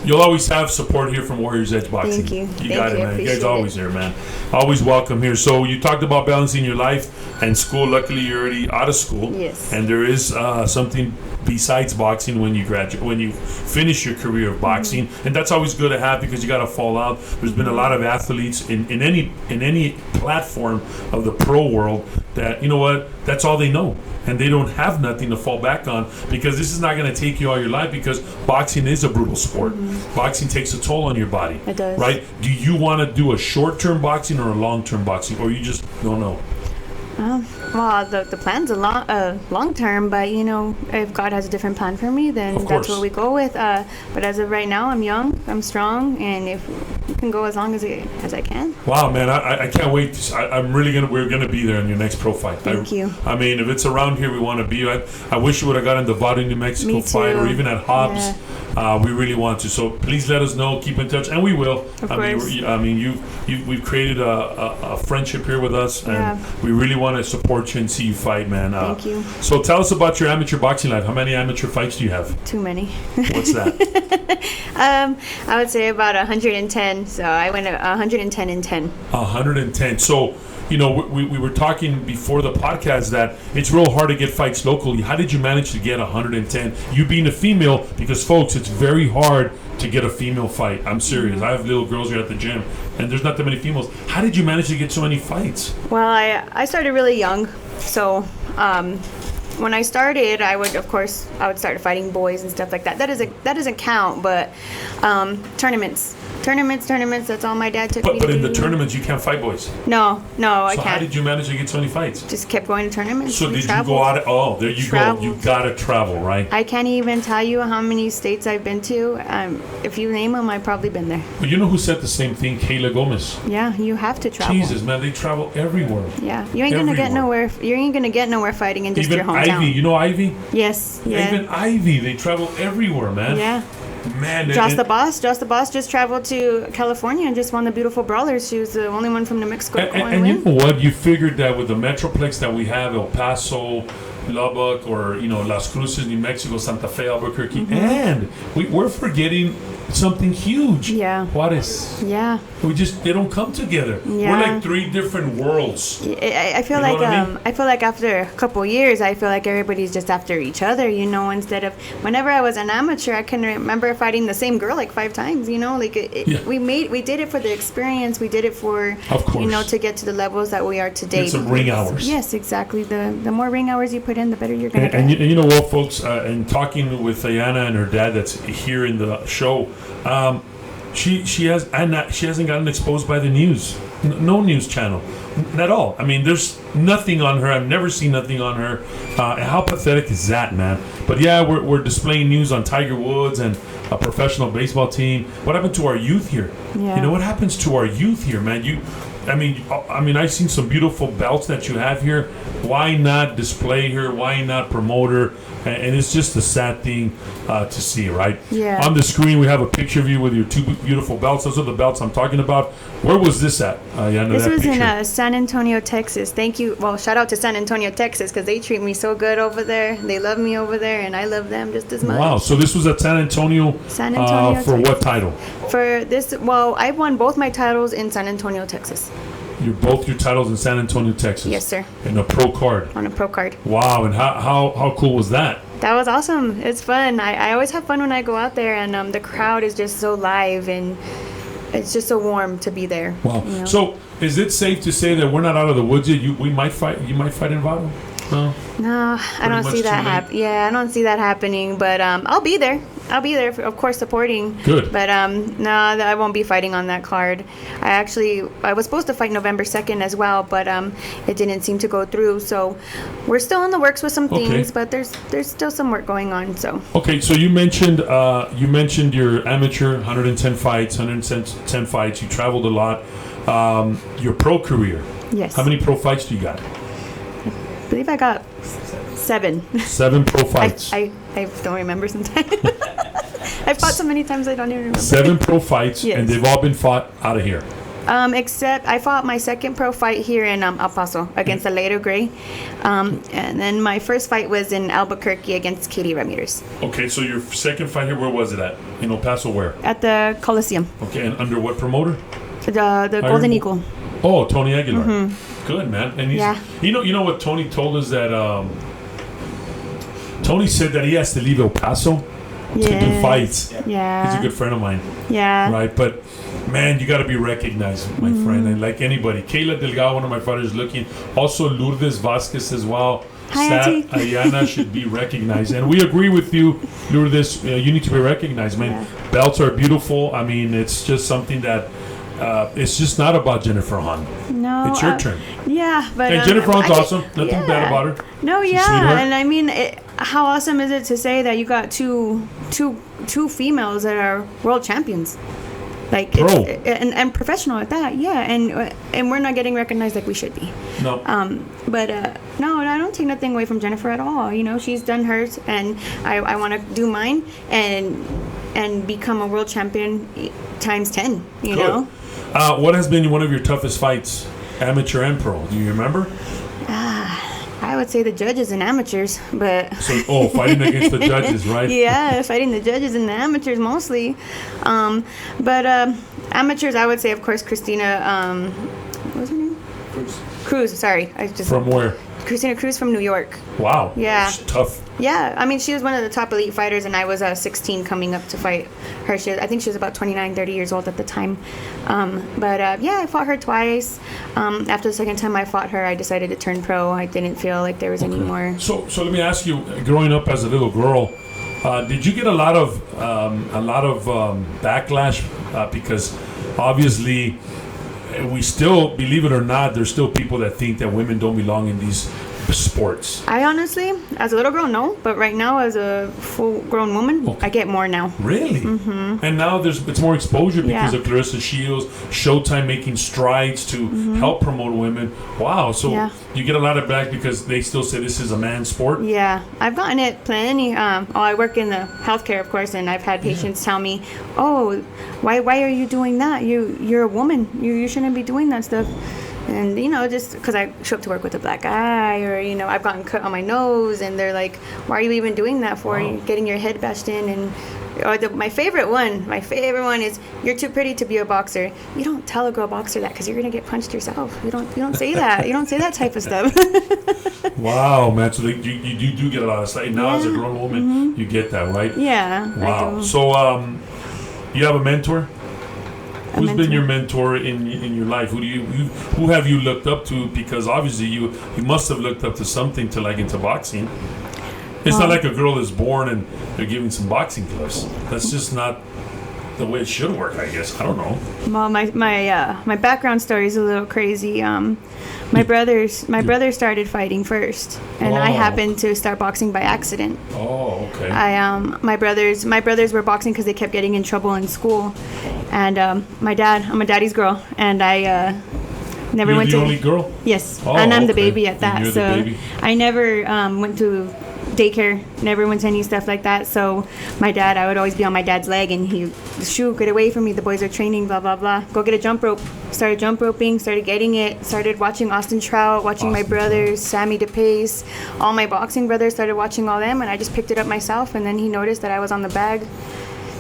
You'll always have support here from Warriors Edge Boxing. Thank you. You got it, man. You guys are always here, man. Always welcome here. So you talked about balancing your life and school. Luckily, you're already out of school. Yes. And there is something besides boxing when you graduate, when you finish your career of boxing, and that's always good to have because you got to fall out. There's been a lot of athletes in any platform of the pro world that that's all they know. And they don't have nothing to fall back on because this is not going to take you all your life because boxing is a brutal sport. Boxing takes a toll on your body. It does. Right? Do you want to do a short-term boxing or a long-term boxing, or you just don't know? Well, the plan's a long term, but if God has a different plan for me, then that's what we go with. But as of right now, I'm young, I'm strong, and if you can go as long as I can. Wow, man, I can't wait. We're gonna be there in your next pro fight. Thank you. I mean, if it's around here, we want to be. I wish you would have gotten the Vado, New Mexico fight, or even at Hobbs. Yeah. We really want to. So please let us know. Keep in touch, and we will. Of course. We've created a friendship here with us, and we really want to support you and see you fight, man. Thank you. So tell us about your amateur boxing life. How many amateur fights do you have? Too many. What's that? I would say about 110. So I went 110 and 10. 110. So, we were talking before the podcast that it's real hard to get fights locally. How did you manage to get 110? You being a female, because folks, it's very hard to get a female fight. I'm serious. I have little girls here at the gym, and there's not that many females. How did you manage to get so many fights? Well, I started really young, so when I started, I would start fighting boys and stuff like that. That doesn't count, but tournaments. That's all my dad took me to do. But in the tournaments, you can't fight boys. No, I can't. So how did you manage to get so many fights? Just kept going to tournaments. So did you go out? Oh, there you go. You gotta travel, right? I can't even tell you how many states I've been to. If you name them, I've probably been there. But you know who said the same thing? Kayla Gomez. Yeah, you have to travel. Jesus, man, they travel everywhere. Yeah, you ain't gonna get nowhere. You ain't gonna get nowhere fighting in just even your hometown. Ivy, you know Ivy? Yes. Yeah. Even Ivy, they travel everywhere, man. Yeah. Man, Joss the Boss just traveled to California and just won the Beautiful Brawlers. She was the only one from New Mexico to go and win. You know what? You figured that with the Metroplex that we have, El Paso, Lubbock, or Las Cruces, New Mexico, Santa Fe, Albuquerque, and we're forgetting something huge. Yeah. Juarez. Yeah. They don't come together. Yeah. We're like three different worlds. I feel I feel like after a couple years, I feel like everybody's just after each other. Instead of whenever I was an amateur, I can remember fighting the same girl like 5 times. We did it for the experience. We did it for to get to the levels that we are today. Get some ring hours. Yes, exactly. The more ring hours you put in, the better you're gonna get. And you know what, folks? And talking with Ayanna and her dad, that's here in the show. She hasn't gotten exposed by the news. No news channel at all. I mean, there's nothing on her. I've never seen nothing on her. How pathetic is that, man? But yeah, we're displaying news on Tiger Woods and a professional baseball team. What happened to our youth here? Yeah. What happens to our youth here, man? I mean, I've seen some beautiful belts that you have here. Why not display her? Why not promote her? And it's just a sad thing to see, right? Yeah. On the screen, we have a picture of you with your 2 beautiful belts. Those are the belts I'm talking about. Where was this at? This was in San Antonio, Texas. Thank you. Well, shout out to San Antonio, Texas, because they treat me so good over there. They love me over there, and I love them just as much. Wow. So this was at San Antonio for Texas. What title? For this, I've won both my titles in San Antonio, Texas. Both your titles in San Antonio, Texas? Yes, sir. In a pro card? On a pro card. Wow. And how cool was that? That was awesome. It's fun. I always have fun when I go out there, and the crowd is just so live, and it's just so warm to be there. Wow. You know? So, is it safe to say that we're not out of the woods yet? You might fight in Vado? No. No, I don't see that happen. Yeah, I don't see that happening. But I'll be there. I'll be there, of course, supporting. Good. But no, I won't be fighting on that card. I was supposed to fight November 2nd as well, but it didn't seem to go through. So we're still in the works with some things, but there's still some work going on. So. Okay, so you mentioned your amateur 110 fights. You traveled a lot. Your pro career. Yes. How many pro fights do you got? I believe I got 7. 7 pro fights. I don't remember sometimes. I've fought so many times I don't even remember. 7 pro fights, yes. And they've all been fought out of here. Except I fought my second pro fight here in El Paso against Aledo Gray. And then my first fight was in Albuquerque against Katie Ramirez. Okay, so your second fight here, where was it at? In El Paso, where? At the Coliseum. Okay, and under what promoter? The Golden Eagle. Oh, Tony Aguilar. Good, man. And he's, you know what Tony told us that Tony said that he has to leave El Paso to do fights. Yeah. He's a good friend of mine. Yeah. Right, but man, you got to be recognized, my friend, and like anybody. Kayla Delgado, one of my fighters, looking. Also, Lourdes Vasquez as well. Hi, Auntie. Ayanna should be recognized, and we agree with you, Lourdes. You need to be recognized, man. Yeah. Belts are beautiful. I mean, it's just something that. It's just not about Jennifer Hunt. No, it's your turn. Yeah, but and Jennifer Hunt's awesome. Nothing bad about her. No, She's yeah, and I mean, how awesome is it to say that you got two females that are world champions, like and professional at that. Yeah, and we're not getting recognized like we should be. No. But no, I don't take nothing away from Jennifer at all. You know, she's done hers, and I want to do mine and become a world champion times 10. You know. What has been one of your toughest fights, amateur and pro? Do you remember? I would say the judges and amateurs, but... So, fighting against the judges, right? Yeah, fighting the judges and the amateurs mostly. But amateurs, I would say, of course, Christina... what was her name? Cruz, sorry. From where? Christina Cruz from New York. Wow. Yeah. It's tough. Yeah, I mean, she was one of the top elite fighters, and I was 16 coming up to fight her. I think she was about 29, 30 years old at the time. Yeah, I fought her twice. After the second time I fought her, I decided to turn pro. I didn't feel like there was any more. So let me ask you, growing up as a little girl, did you get a lot of backlash? Because obviously, we still, believe it or not, there's still people that think that women don't belong in these sports. I honestly, as a little girl, no. But right now, as a full-grown woman, I get more now. Really? Mm-hmm. And now it's more exposure because of Clarissa Shields, Showtime making strides to help promote women. Wow. So you get a lot of back because they still say this is a man's sport? Yeah. I've gotten it plenty. I work in the healthcare, of course, and I've had patients tell me, oh, why are you doing that? You're a woman. You shouldn't be doing that stuff. And, just because I show up to work with a black eye or, I've gotten cut on my nose and they're like, why are you even doing that for? Wow. You're getting your head bashed in. And my favorite one is, you're too pretty to be a boxer. You don't tell a girl boxer that because you're going to get punched yourself. You don't say that. You don't say that type of stuff. Wow, man. So you do get a lot of stuff. Now as a grown woman, you get that, right? Yeah. Wow. So you have a mentor? Who's been your mentor in your life? Who have you looked up to? Because obviously you must have looked up to something to like into boxing. It's not like a girl is born and they're giving some boxing gloves. That's just not the way it should work, I guess. I don't know. Well, my background story is a little crazy. My brother started fighting first, and I happened to start boxing by accident. Oh, okay. My brothers were boxing because they kept getting in trouble in school, and I'm a daddy's girl, and I never went to. You're the only girl? Yes, and I'm the baby at that. And you're so the baby. I never went to daycare, never went to any stuff like that. So I would always be on my dad's leg, and he, shoot, get away from me. The boys are training, blah blah blah. Go get a jump rope. Started jump roping, started getting it. Started watching Austin Trout, watching my brothers, Sammy DePace, all my boxing brothers. Started watching all them, and I just picked it up myself. And then he noticed that I was on the bag,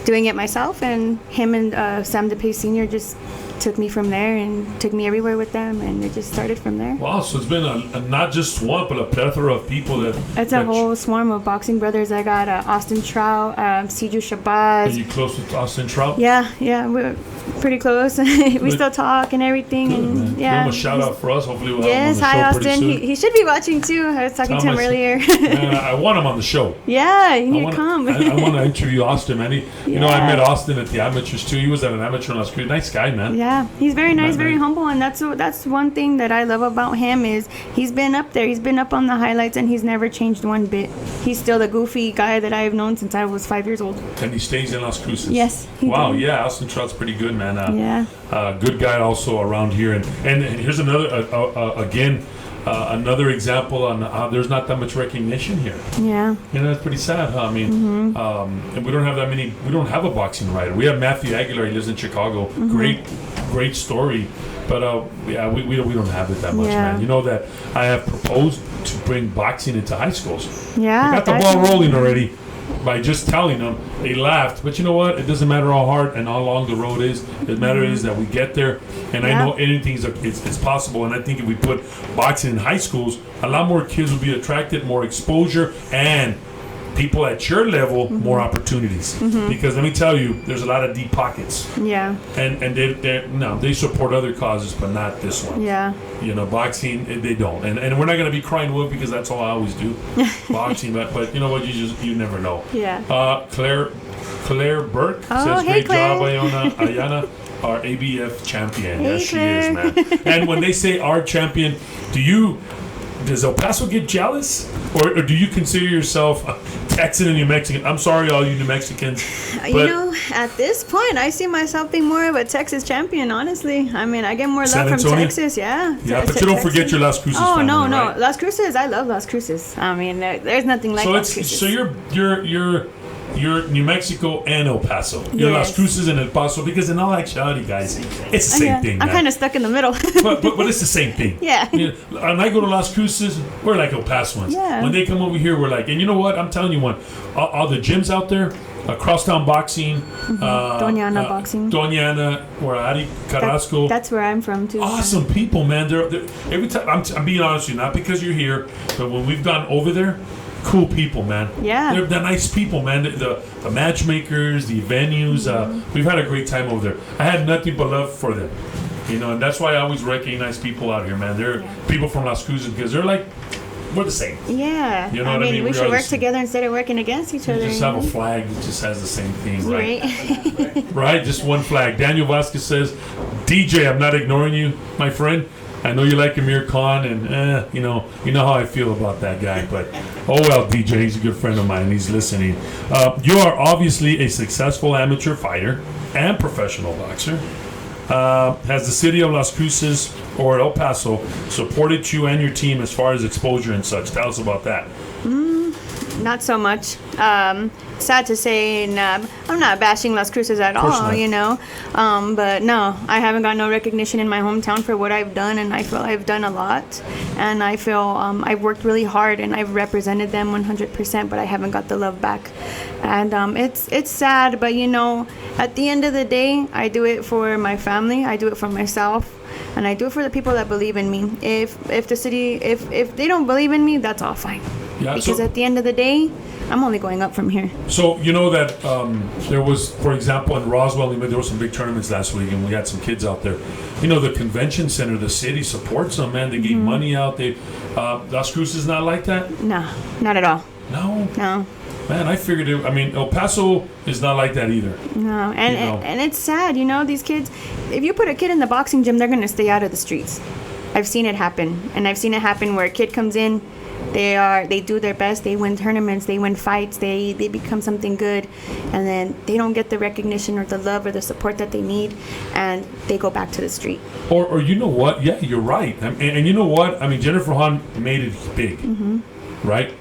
doing it myself, and him and Sam DePace Sr. just took me from there and took me everywhere with them, and it just started from there. Wow, so it's been a not just one, but a plethora of people that... It's a whole swarm of boxing brothers. I got Austin Trout, Siju Shabazz. Are you close with Austin Trout? Yeah, we're pretty close. We still talk and everything. Good, and man. yeah. Give him a shout out for us. Hopefully we'll Yes, have him on hi the show Austin. pretty soon. He should be watching too. I was talking to him earlier. Man, I want him on the show. Yeah, you need to come. I want to interview Austin, man. You know, I met Austin at the amateurs too. He was at an amateur in Las Cruces. Nice guy, man. Yeah, he's very nice, very humble, and that's one thing that I love about him is he's been up there. He's been up on the highlights, and he's never changed one bit. He's still the goofy guy that I've known since I was 5 years old. And he stays in Las Cruces. Yes. Wow, yeah, Austin Trout's pretty good, man. Good guy also around here. And here's another, another example on how there's not that much recognition here. Yeah. You know, it's pretty sad, huh? I mean, and we don't have that many, we don't have a boxing writer. We have Matthew Aguilar, he lives in Chicago. Great story. But we don't have it that much, man. You know that I have proposed to bring boxing into high schools. Yeah. I got the ball rolling already by just telling them. They laughed, but you know what? It doesn't matter how hard and how long the road is. The matter is that we get there, and I know anything's it's possible. And I think if we put boxing in high schools, a lot more kids will be attracted, more exposure, and people at your level more opportunities. Because let me tell you, there's a lot of deep pockets. Yeah. And they support other causes, but not this one. Yeah. You know, boxing, they don't. And we're not going to be crying wolf because that's all I always do. Boxing, but you know what? You never know. Yeah. Claire Burke says, hey, great Claire. job, Ayanna, our ABF champion. Hey, Yes, Claire. she is, man. And when they say our champion, does El Paso get jealous? Or do you consider yourself a Texan and New Mexican? I'm sorry, all you New Mexicans. You know, at this point, I see myself being more of a Texas champion, honestly. I mean, I get more love from Texas, yeah. Yeah, but you don't forget your Las Cruces family, no. right? Las Cruces, I love Las Cruces. I mean, there's nothing like Las Cruces. So you're New Mexico and El Paso. You're Las Cruces and El Paso because in all actuality, guys, it's the same thing. I'm kind of stuck in the middle. but it's the same thing. Yeah. You know, when I go to Las Cruces, we're like El Pasoans. Yeah. When they come over here, we're like, and you know what? I'm telling you one. All the gyms out there, Crosstown Boxing, Doña Ana Boxing. Doña Ana, or Ari Carrasco. That's where I'm from too. Awesome people, man. They're every time. I'm being honest with you, not because you're here, but when we've gone over there. Cool people, man. Yeah. They're nice people, man. The matchmakers, the venues. We've had a great time over there. I had nothing but love for them. You know, and that's why I always recognize people out here, man. They're people from Las Cruces because they're like, we're the same. Yeah. You know what I mean? We should work together instead of working against each other. Just have a flag that just has the same thing, right? Right. Right? Just one flag. Daniel Vasquez says, DJ, I'm not ignoring you, my friend. I know you like Amir Khan, and you know how I feel about that guy. But oh well, DJ, he's a good friend of mine. He's listening. You are obviously a successful amateur fighter and professional boxer. Has the city of Las Cruces or El Paso supported you and your team as far as exposure and such? Tell us about that. Not so much. Sad to say, and I'm not bashing Las Cruces at all, you know. But no, I haven't got no recognition in my hometown for what I've done, and I feel I've done a lot. And I feel I've worked really hard, and I've represented them 100%, but I haven't got the love back. And it's sad, but you know, at the end of the day, I do it for my family, I do it for myself, and I do it for the people that believe in me. If the city, if they don't believe in me, that's all fine. Yeah, because at the end of the day, I'm only going up from here. So you know that there was, for example, in Roswell, there were some big tournaments last week, and we had some kids out there. You know, the convention center, the city supports them, man. They gave money out. They Las Cruces is not like that. No, not at all. No. Man, I figured it. I mean, El Paso is not like that either. No, and it's sad. You know, these kids. If you put a kid in the boxing gym, they're gonna stay out of the streets. I've seen it happen, and I've seen it happen where a kid comes in. They do their best, they win tournaments, they win fights, they become something good, and then they don't get the recognition or the love or the support that they need, and they go back to the street. Or you know what? Yeah, you're right. And you know what? I mean, Jennifer Hahn made it big, right?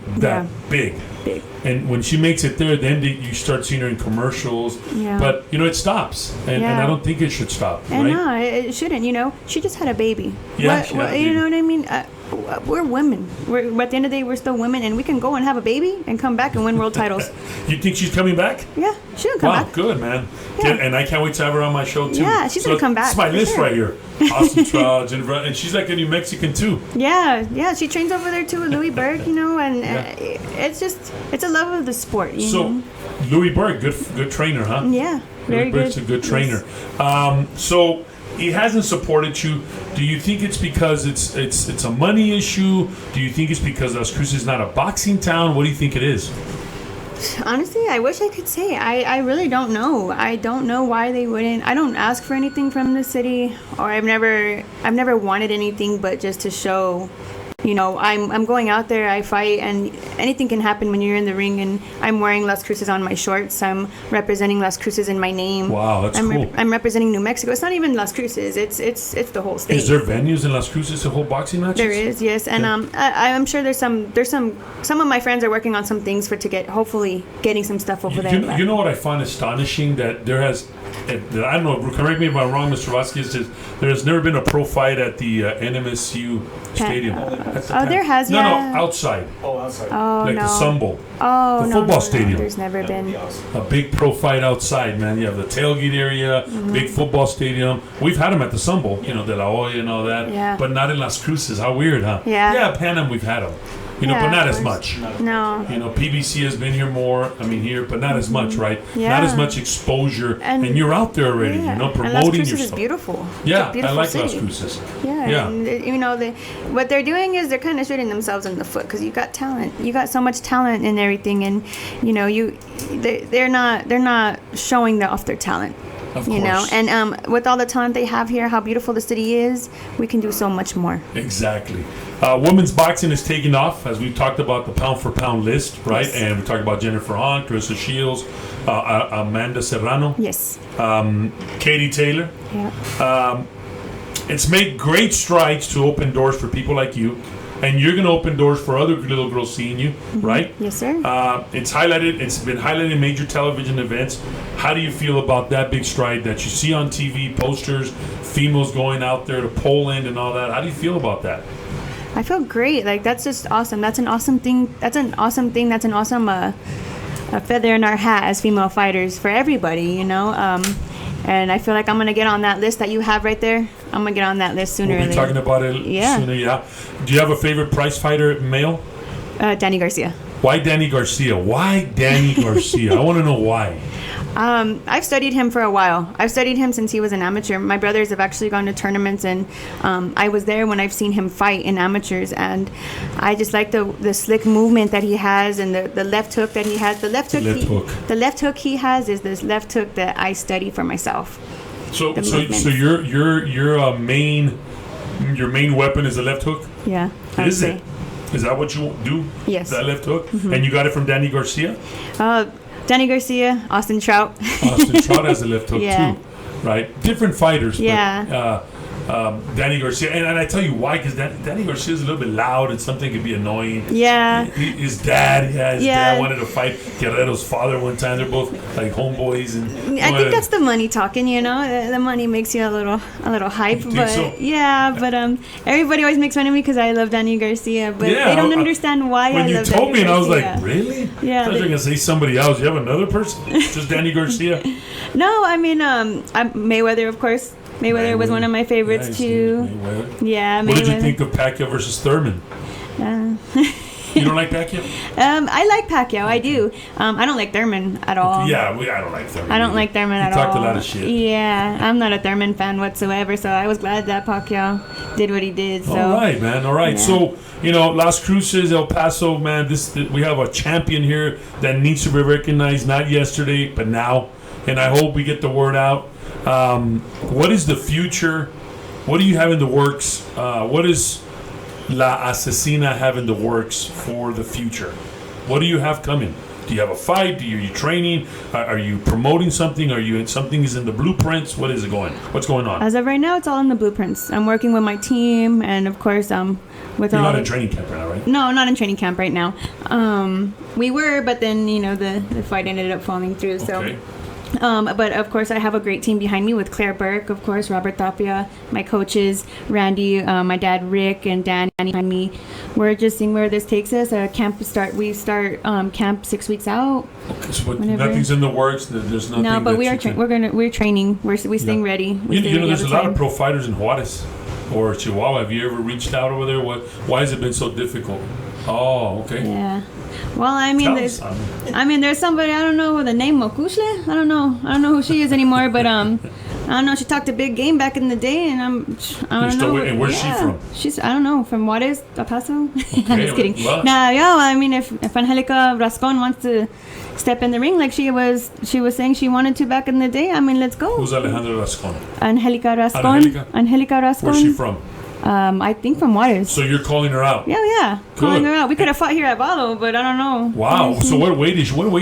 Big. Big. And when she makes it there, then you start seeing her in commercials. Yeah. But, it stops. And I don't think it should stop, And right? no, it shouldn't, She just had a baby. Yeah, she had a baby. You know what I mean? We're women. At the end of the day, we're still women, and we can go and have a baby and come back and win world titles. You think she's coming back? Yeah, she'll come back. Wow, good, man. Yeah. And I can't wait to have her on my show, too. Yeah, she's going to come back. It's my list sure. right here. Austin Trout, Jennifer, and she's like a New Mexican, too. Yeah, she trains over there, too, with Louis Berg, and it's a love of the sport, you know? Louis Berg, good trainer, huh? Yeah, very Louis Berg's good. a good trainer. So he hasn't supported you. Do you think it's because it's a money issue? Do you think it's because Las Cruces is not a boxing town? What do you think it is? Honestly, I wish I could say. I really don't know. I don't know why they wouldn't. I don't ask for anything from the city, or I've never wanted anything but just to show. I'm going out there, I fight, and anything can happen when you're in the ring, and I'm wearing Las Cruces on my shorts. I'm representing Las Cruces in my name. Wow, that's cool. I'm representing New Mexico. It's not even Las Cruces. It's the whole state. Is there venues in Las Cruces to hold boxing matches? There is, yes, and I'm sure there's some of my friends are working on some things hopefully getting some stuff over there. You know what I find astonishing, that there has, I don't know, correct me if I'm wrong, Mr. Vasquez, there has never been a pro fight at the NMSU Stadium. There has, yeah. No, outside. Oh, outside. Oh, like no. the Sun Bowl. Oh, the football stadium. There's never been. A big pro fight outside, man. You have the tailgate area, big football stadium. We've had them at the Sun Bowl, De La Hoya and all that. Yeah. But not in Las Cruces. How weird, huh? Yeah. Yeah, Pan Am, we've had them. Yeah, but not of as course. much. No. PBC has been here more. Here, but not as much, right? Yeah. Not as much exposure. And you're out there already, Yeah. And Las promoting Cruces yourself. is beautiful. Yeah, It's a beautiful I like city. Las Cruces. Yeah. And, what they're doing is they're kind of shooting themselves in the foot, because you got talent. You got so much talent and everything, and they're not showing off their talent. Of course. And with all the talent they have here, how beautiful the city is, we can do so much more. Exactly. Women's boxing is taking off, as we talked about the pound-for-pound list, right? Yes. And we talked about Jennifer Hahn, Carissa Shields, Amanda Serrano, Yes. Katie Taylor. Yeah. It's made great strides to open doors for people like you, and you're going to open doors for other little girls seeing you, right? Yes, sir. It's been highlighted in major television events. How do you feel about that big stride that you see on TV, posters, females going out there to Poland and all that? How do you feel about that? I feel great. Like, that's just awesome. That's an awesome thing. That's an awesome a feather in our hat as female fighters for everybody, And I feel like I'm going to get on that list that you have right there. I'm going to get on that list sooner or We'll be later. talking about it sooner, yeah. Do you have a favorite prize fighter male? Danny Garcia. Why Danny Garcia? Why Danny Garcia? I want to know why. I've studied him for a while. I've studied him since he was an amateur. My brothers have actually gone to tournaments, and I was there when I've seen him fight in amateurs, and I just like the slick movement that he has, and the left hook that he has. The left hook he has is this left hook that I study for myself. So your main weapon is the left hook? Yeah. Is it? Is that what you do? Yes. That left hook? And you got it from Danny Garcia? Danny Garcia, Austin Trout. Austin Trout has a left hook Yeah. too, right? Different fighters. Yeah. But, Danny Garcia, and I tell you why, because Danny Garcia is a little bit loud and something could be annoying. Yeah. His dad wanted to fight Guerrero's father one time. They're both like homeboys, and I think that's the money talking, The money makes you a little hype, You think but so? yeah, but everybody always makes fun of me because I love Danny Garcia, but they don't understand why I when love you Danny told me, and I was Garcia. like, really? Yeah, I thought you were gonna say somebody else. You have another person? Just Danny Garcia? No, I mean, Mayweather, of course. Mayweather was one of my favorites too. Mayweather. Yeah, Mayweather. What did you think of Pacquiao versus Thurman? You don't like Pacquiao? I like Pacquiao. I do. I don't like Thurman at all. Yeah, I don't like Thurman. I don't like Thurman at all. He talked a lot of shit. Yeah, I'm not a Thurman fan whatsoever, so I was glad that Pacquiao did what he did. So. All right, man. All right. Yeah. So, Las Cruces, El Paso, man, we have a champion here that needs to be recognized, not yesterday, but now. And I hope we get the word out. What is the future? What do you have in the works? What does La Asesina have in the works for the future? What do you have coming? Do you have a fight? Are you training? Are you promoting something? Something is in the blueprints? What is it going? What's going on? As of right now, it's all in the blueprints. I'm working with my team, and of course, with You're all not in training camp right now, right? No, I'm not in training camp right now. We were, but then the fight ended up falling through. Okay. But of course, I have a great team behind me with Claire Burke, of course, Robert Tapia, my coaches, Randy, my dad Rick, and Danny behind me. We're just seeing where this takes us. We start camp 6 weeks out. Okay, so nothing's in the works. There's nothing. No, but we're training. We're staying ready. There's a lot of pro fighters in Juarez or Chihuahua. Have you ever reached out over there? Why has it been so difficult? Oh, okay. Yeah. Well, I mean, there's somebody, I don't know the name, Mokushle? I don't know who she is anymore, but I don't know. She talked a big game back in the day, and I don't know. And where's she from? She's, I don't know, from Juarez, El Paso. Okay, I'm just kidding. Well. I mean, if Angelica Rascon wants to step in the ring like she was saying she wanted to back in the day, I mean, let's go. Who's Alejandra Rascon? Angelica Rascon. Angelica Rascon. Where's she from? I think from Juarez. So you're calling her out? Yeah. Good. Calling her out. We could have fought here at Valo, but I don't know. Wow. So what weight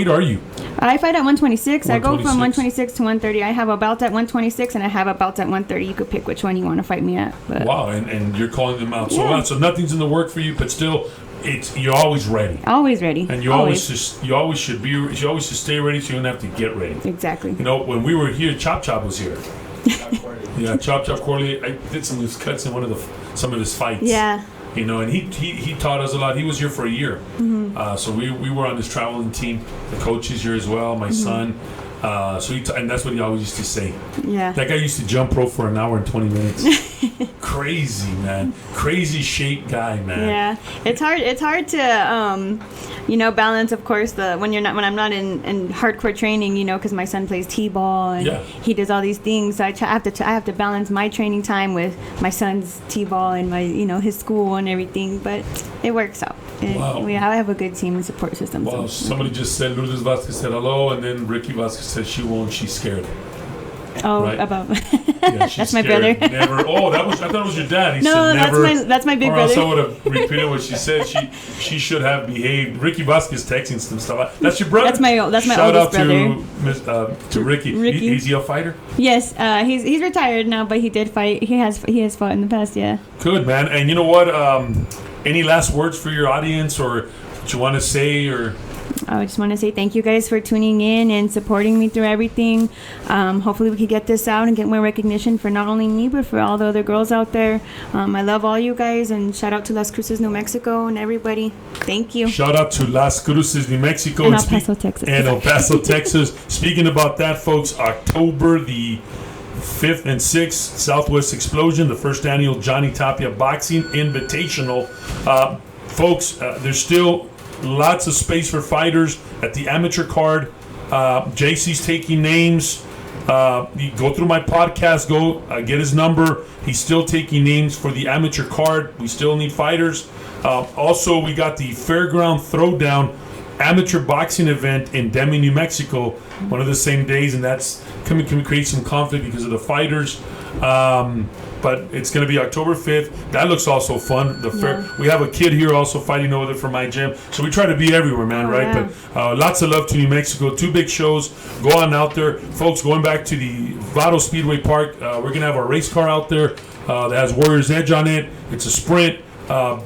are you? I fight at 126. I go 126. from 126 to 130. I have a belt at 126 and I have a belt at 130. You could pick which one you want to fight me at. But. Wow. And you're calling them out. Yeah. So nothing's in the work for you, but still, you're always ready. Always ready. And you always should stay ready so you don't have to get ready. Exactly. When we were here, Chop Chop was here. Yeah, Chop Corley. I did some of his cuts in some of his fights. Yeah. And he taught us a lot. He was here for a year. Mm-hmm. So we were on his traveling team. The coach is here as well. My son. And that's what he always used to say. Yeah. That guy used to jump rope for an hour and 20 minutes. Crazy, man. Crazy shape guy, man. Yeah. It's hard to balance, of course, when I'm not in hardcore training, because my son plays t-ball and he does all these things. So I have to balance my training time with my son's t-ball and my his school and everything. But it works out. Wow. I have a good team and support system. Wow. So. Somebody just said Lourdes Vasquez said hello, and then Ricky Vasquez said she won't. She's scared. Oh, right? about she's that's my scared. brother. Never. Oh, I thought it was your dad. He no, said never. that's my big or brother. else I would have repeated what she said. She should have behaved. Ricky Vasquez texting some stuff. That's your brother. That's my Shout oldest out brother. to Ricky. Is he a fighter? Yes, he's retired now, but he did fight. He has fought in the past. Yeah. Good, man. And you know what? Any last words for your audience, or what you want to say, or? I just want to say thank you guys for tuning in and supporting me through everything. Hopefully we can get this out and get more recognition for not only me, but for all the other girls out there. I love all you guys, and shout out to Las Cruces, New Mexico, and everybody. Thank you. Shout out to Las Cruces, New Mexico. And El Paso, Texas. And El Paso, Texas. Speaking about that, folks, October the 5th and 6th, Southwest Explosion, the first annual Johnny Tapia Boxing Invitational. Folks, there's still lots of space for fighters at the amateur card. JC's taking names. You go through my podcast, get his number. He's still taking names for the amateur card. We still need fighters. Also, we got the Fairground Throwdown amateur boxing event in Demi, New Mexico, one of the same days, and that's can create some conflict because of the fighters. But it's going to be October 5th. That looks also fun. We have a kid here also fighting over there for my gym. So we try to be everywhere, man, right? Yeah. But lots of love to New Mexico. 2 big shows. Go on out there. Folks, going back to the Vado Speedway Park, we're going to have our race car out there that has Warrior's Edge on it. It's a sprint.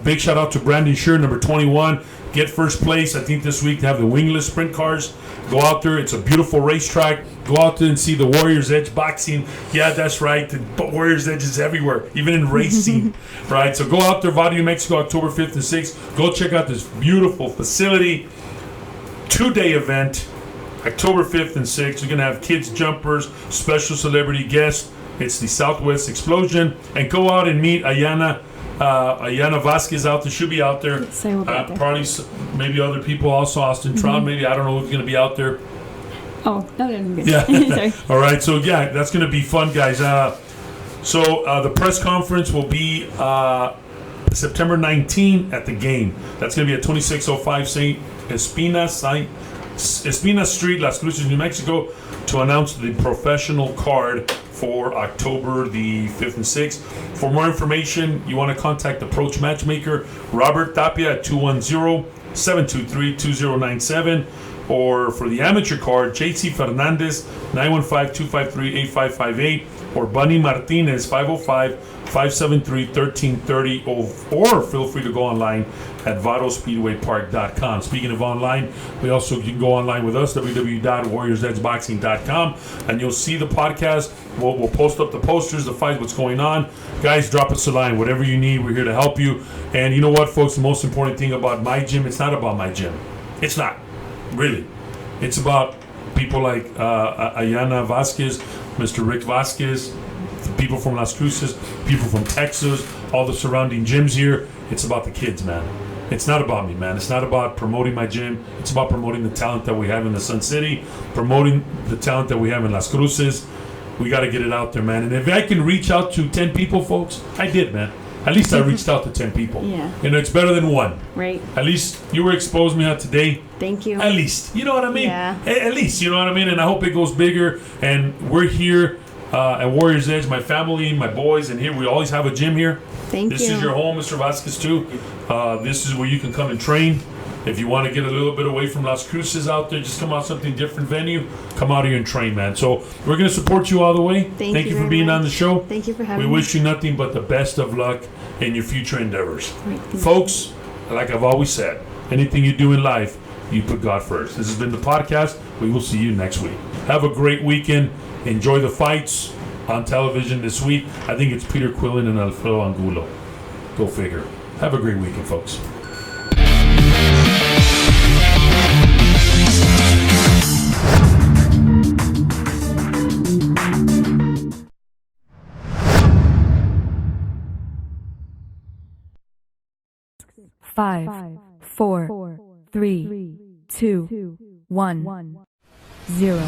Big shout out to Brandon Shear, number 21. Get first place. I think this week they have the wingless sprint cars. Go out there. It's a beautiful racetrack. Go out there and see the Warrior's Edge boxing. Yeah, that's right. The Warrior's Edge is everywhere, even in racing, right? So go out there, Vado, New Mexico, October 5th and 6th. Go check out this beautiful facility. 2-day event, October 5th and 6th. You're going to have kids jumpers, special celebrity guests. It's the Southwest Explosion. And go out and meet Ayanna Vasquez out there. She'll be out there. Probably maybe other people also. Austin Trout, maybe. I don't know who's going to be out there. Oh, no, good. Yeah. Sorry. All right. So, yeah, that's going to be fun, guys. So the press conference will be September 19 at the game. That's going to be at 2605 St. Espina Street, Las Cruces, New Mexico, to announce the professional card for October the 5th and 6th. For more information, you want to contact Approach Matchmaker, Robert Tapia at 210-723-2097. Or for the amateur card, JC Fernandez, 915-253-8558. or Bunny Martinez, 505-573-1330, or feel free to go online at VadoSpeedwayPark.com. Speaking of online, you can go online with us, www.warriorsedgeboxing.com, and you'll see the podcast. We'll post up the posters, the fight, what's going on. Guys, drop us a line, whatever you need, we're here to help you. And you know what, folks, the most important thing about my gym, it's not about my gym. It's not, really. It's about people like Ayanna Vasquez, Mr. Rick Vasquez, people from Las Cruces, people from Texas, all the surrounding gyms here. It's about the kids, man. It's not about me, man. It's not about promoting my gym. It's about promoting the talent that we have in the Sun City, promoting the talent that we have in Las Cruces. We got to get it out there, man. And if I can reach out to 10 people, folks, I did, man. At least I reached out to 10 people. Yeah. It's better than one. Right. At least you were exposed me out today. Thank you. At least. You know what I mean? Yeah. At least, you know what I mean? And I hope it goes bigger. And we're here at Warrior's Edge, my family, my boys, and here we always have a gym here. Thank you. This is your home, Mr. Vasquez, too. This is where you can come and train. If you want to get a little bit away from Las Cruces out there, just come out something different venue, come out here and train, man. So we're going to support you all the way. Thank you for being on the show. Thank you for having me. We wish you nothing but the best of luck in your future endeavors. Right. Folks, like I've always said, anything you do in life, you put God first. This has been the podcast. We will see you next week. Have a great weekend. Enjoy the fights on television this week. I think it's Peter Quillen and Alfredo Angulo. Go figure. Have a great weekend, folks. 5, 4, 3, 2, 1, 0.